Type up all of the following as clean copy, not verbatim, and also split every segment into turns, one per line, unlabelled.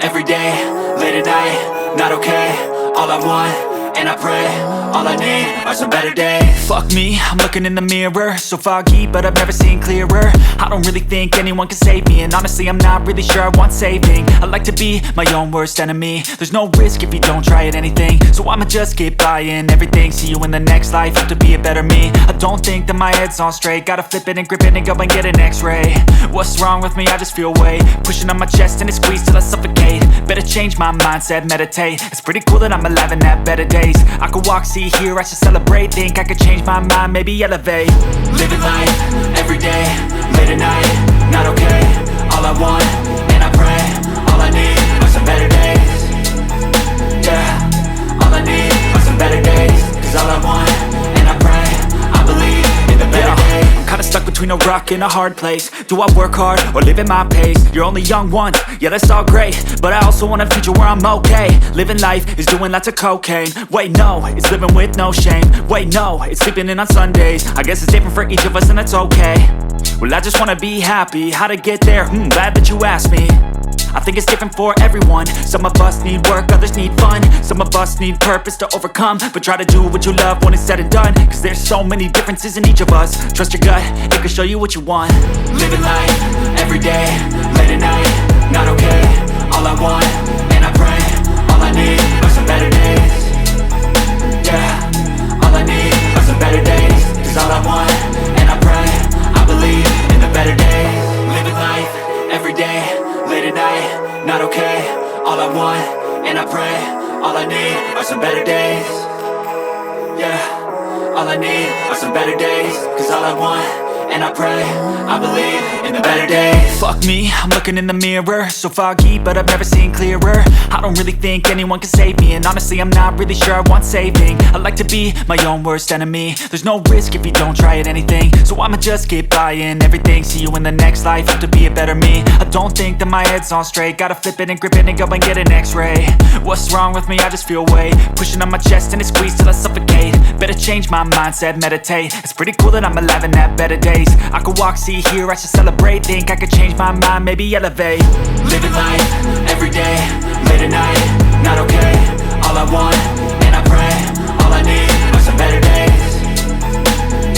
every day, late at night, not okay. All I want, and I pray, all I need are some better days. Fuck me, I'm looking in the mirror, so foggy, but I've never seen clearer. I don't really think anyone can save me, and honestly I'm not really sure I want saving. I like to be my own worst enemy. There's no risk if you don't try at anything, so I'ma just keep buying everything. See you in the next life, have to be a better me. I don't think that my head's on straight, gotta flip it and grip it and go and get an x-ray. What's wrong with me? I just feel weight pushing on my chest and it squeezes till I suffocate. Better change my mindset, meditate. It's pretty cool that I'm alive and have better days. I could walk, see, hear, I should celebrate. Think I could change my mind, maybe elevate. Living life, every day, late at night, not okay. All I want, and I pray, all I need are some better days. Yeah, all I need are some better days. Cause all I want, and I pray, I believe in the better days. I'm kinda stuck between a rock and a hard place. Do I work hard or live at my pace? You're only young once, yeah that's all great, but I also want a future where I'm okay. Living life is doing lots of cocaine. Wait no, it's living with no shame. Wait no, it's sleeping in on Sundays. I guess it's different for each of us and that's okay. Well I just wanna be happy, how to get there? Glad that you asked me. I think it's different for everyone. Some of us need work, others need fun. Some of us need purpose to overcome. But try to do what you love when it's said and done. Cause there's so many differences in each of us. Trust your gut, it can show you what you want. Living life, every day, late at night, not okay. All I want, and I pray, all I need are some better days. Yeah, all I need are some better days. Cause all I want, and I pray, I believe in the better days. Living life, every day, late at night, not okay. All I want, and I pray, all I need are some better days. Yeah, all I need are some better days. Cause all I want, and I pray, I believe in the better days. Fuck me, I'm looking in the mirror, so foggy, but I've never seen clearer. I don't really think anyone can save me, and honestly I'm not really sure I want saving. I like to be my own worst enemy. There's no risk if you don't try at anything, so I'ma just keep buying everything. See you in the next life, have to be a better me. I don't think that my head's on straight, gotta flip it and grip it and go and get an x-ray. What's wrong with me? I just feel weight pushing on my chest and it squeezes till I suffocate. Better change my mindset, meditate. It's pretty cool that I'm alive and have better days. I could walk, see, hear, I should celebrate. Think I could change my mind, maybe elevate. Living life, every day, late at night, not okay. All I want, and I pray, all I need are some better days.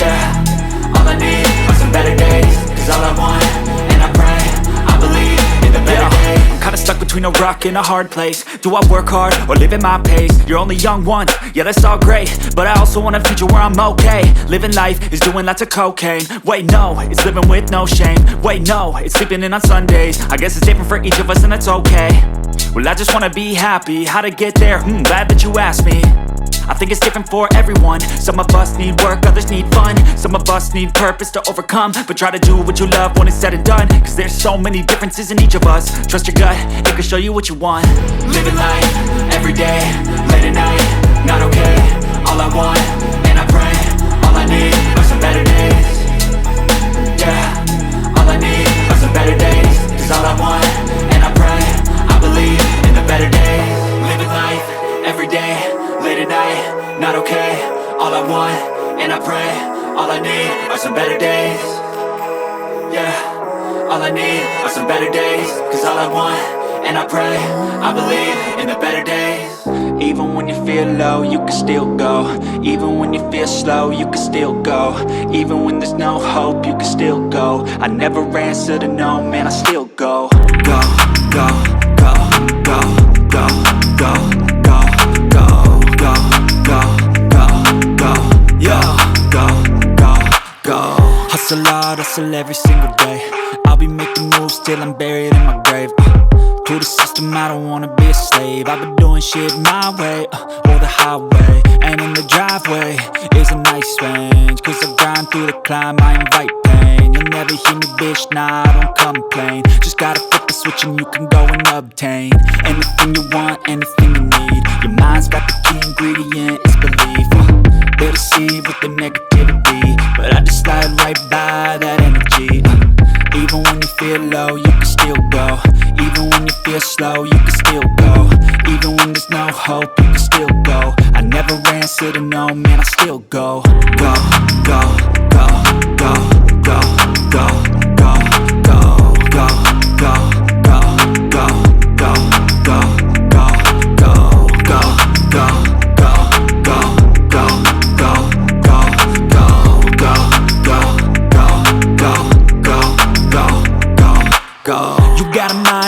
Yeah, all I need are some better days. Cause all I want, and I pray, I believe in the better days. I'm kinda stuck between a rock and a hard place. Do I work hard or live at my pace? You're only young once, yeah that's all great, but I also want a future where I'm okay. Living life is doing lots of cocaine. Wait no, it's living with no shame. Wait no, it's sleeping in on Sundays. I guess it's different for each of us and that's okay. Well I just wanna be happy, how to get there? Glad that you asked me. I think it's different for everyone. Some of us need work, others need fun. Some of us need purpose to overcome. But try to do what you love when it's said and done. Cause there's so many differences in each of us. Trust your gut, it can show you what you want. Living life, every day, late at night, not okay. All I want, and I pray, all I need are some better days. Yeah, all I need are some better days. Cause all I want, and I pray, I believe in the better days. Living life, every day, late at night, not okay. All I want, and I pray, all I need are some better days. Yeah, all I need are some better days. Cause all I want, and I pray, I believe in the better days. Even when you feel low, you can still go. Even when you feel slow, you can still go. Even when there's no hope, you can still go. I never answer to no, man, I still go. Go, go, go, go, go, go, go, go, go, go, go, go, yo, go, go, go. Hustle hard, hustle every single day. I'll be making moves till I'm buried in my grave. To the system, I don't wanna be a slave. I've been doing shit my way, or the highway. And in the driveway is a nice range. Cause I grind through the climb, I invite pain. You'll never hear me, bitch, nah, I don't complain. Just gotta flip the switch and you can go and obtain anything you want, anything you need. Your mind's got the key ingredient, it's belief. They'll deceive with the negativity, but I just slide right by that energy. Even when you feel low, you can still go. Even when you feel slow, you can still go. Even when there's no hope, you can still go. I never answer to no, man, I still go. Go, go, go, go, go, go, go, go, go, go, go, go, go,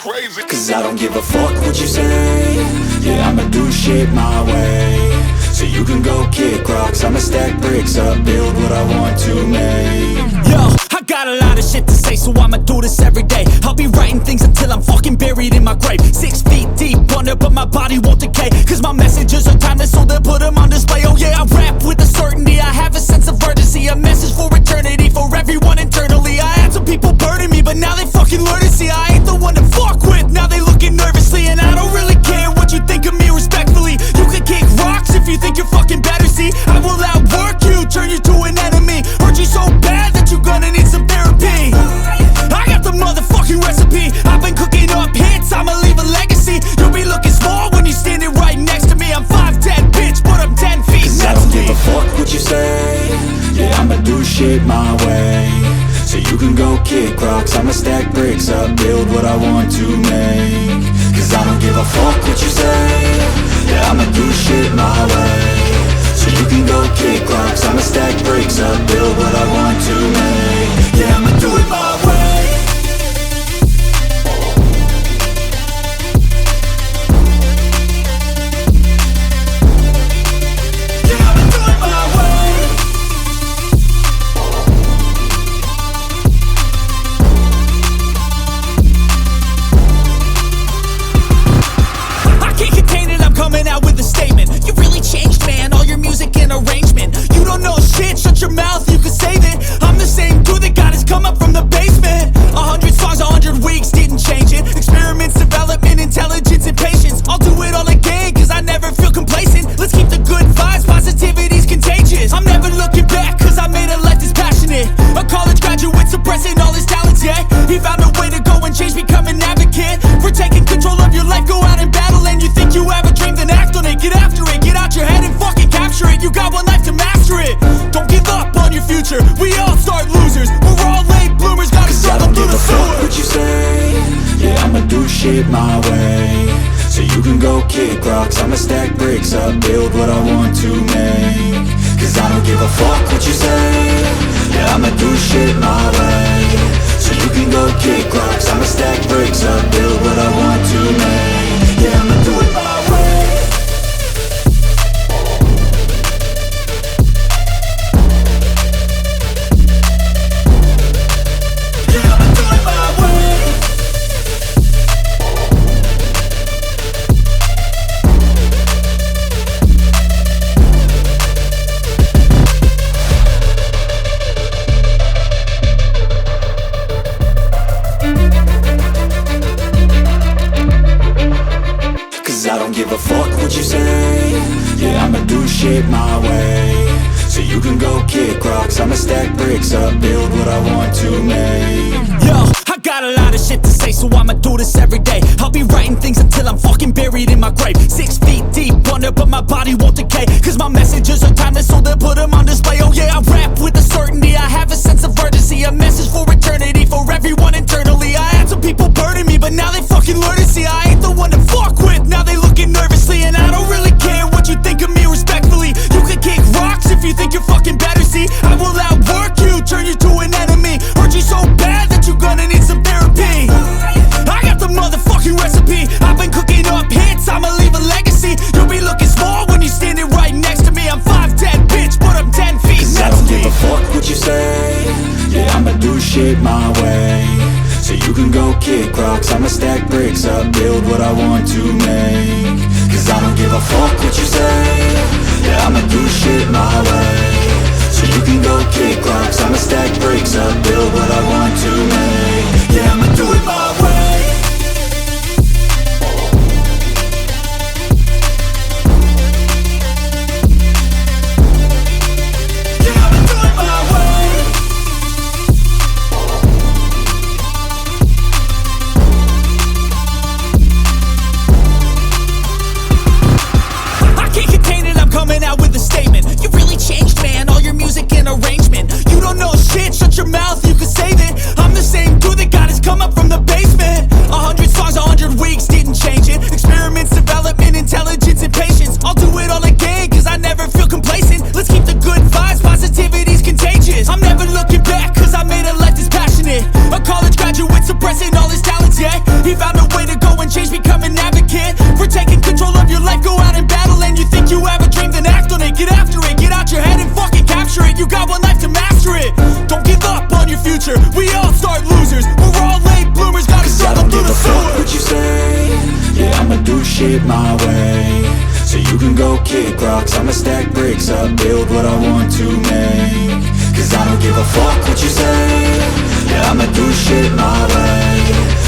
crazy.
Cause I don't give a fuck what you say. Yeah, I'ma do shit my way. So you can go kick rocks, I'ma stack bricks up, build what I want to make. Yo, I got a lot of shit to say, so I'ma do this every day. I'll be writing things until I'm fucking buried in my grave. 6 feet deep under, but my body won't decay. Cause my messages are timeless, so they'll put them on display. Oh yeah, I rap with a certainty, I have a sense of urgency. A message for eternity, for everyone internally. I had some people burning me, but now they fucking learn to see I ain't the one to fuck with, now they looking nervously. And I don't really care what you think of me respectfully. You can kick rocks if you think you're fucking better, see I will outwork you, turn you to an enemy. Hurt you so bad that you're gonna need some therapy. I got the motherfucking recipe, I've been cooking up hits, I'ma leave a legacy. You'll be looking small when you're standing right next to me. I'm 5'10", bitch, but I'm 10 feet. Cause I don't give a fuck what you say. Yeah, I'ma do shit my way. So you can go kick rocks, I'ma stack bricks up, build what I want to make. Cause I don't give a fuck what you say. Yeah, I'ma do shit my way. So you can go kick rocks, I'ma stack bricks up, build what I want to make. Yeah, I'ma do it my way. Coming out with a statement. You really changed, man, all your music and arrangement. You don't know shit, shut your mouth, you can save it. I'm the same dude that got his come up from the basement. 100 songs, 100 weeks, didn't change it. Experiments, development, intelligence, and patience. I'll do it all again, cause I never feel complacent. Let's keep the good vibes, positivity's contagious. I'm never looking back, cause I made a life that's passionate. A college graduate suppressing all his talents, yeah. He found a way to go and change, become an advocate. For taking control of your life, go out and battle. And you think you have a dream, then act on it. Get after it, get out your head and fucking capture it. You got one life to master it. Don't give up on your future, we all start losers. We're all late bloomers, gotta struggle through the sewer. I don't give a fuck what you say. Yeah, I'ma do shit my way. So you can go kick rocks, I'ma stack bricks up, build what I want to make. Cause I don't give a fuck what you say. Yeah, I'ma do shit my way. So you can go kick rocks, I'ma stack bricks up, build what I want to make. Yeah, I'ma do it my way. Yeah, I'ma do it my way. I don't give a fuck what you say. Yeah, I'ma do shit my way. So you can go kick rocks, I'ma stack bricks up, build what I want to make. Yo, I got a lot of shit to say, so I'ma do this every day. I'll be writing things until I'm fucking buried in my grave. 6 feet deep under, but my body won't decay. Cause my messages are timeless, so they'll put them on display. Oh yeah, I rap with a certainty, I have a sense of urgency. A message for eternity, for everyone internally. I had some people burning me, but now they fucking learn to see I ain't the one to fuck with, now they looking nervously. And I don't really care what you think of me respectfully. You can kick rocks if you think you're fucking better, see I will outwork you, turn you to an enemy. Hurt you so bad that you're gonna need some therapy. I got the motherfucking recipe, I've been cooking up hits, I'ma leave a legacy. You'll be looking small when you're standing right next to me. I'm 5'10", bitch, but I'm 10 feet. Cause I don't give a fuck what you say. Yeah, I'ma do shit my way. So you can go kick rocks, I'ma stack bricks up, build what I want to make. Cause I don't give a fuck what you say. Yeah, I'ma do shit my way. So you can go kick rocks, I'ma stack bricks up, build what I want to make. Yeah, I'ma do it my way. Yeah, I'ma do it my way. I can't contain it, I'm coming out with a statement. You really changed, man, all your music and arrangement. You don't know shit, shut your mouth, you can save it. I'm the same dude that got his come up from the basement. shit my way. So you can go kick rocks, I'ma stack bricks up, build what I want to make. Cause I don't give a fuck what you say, yeah, I'ma do shit my way.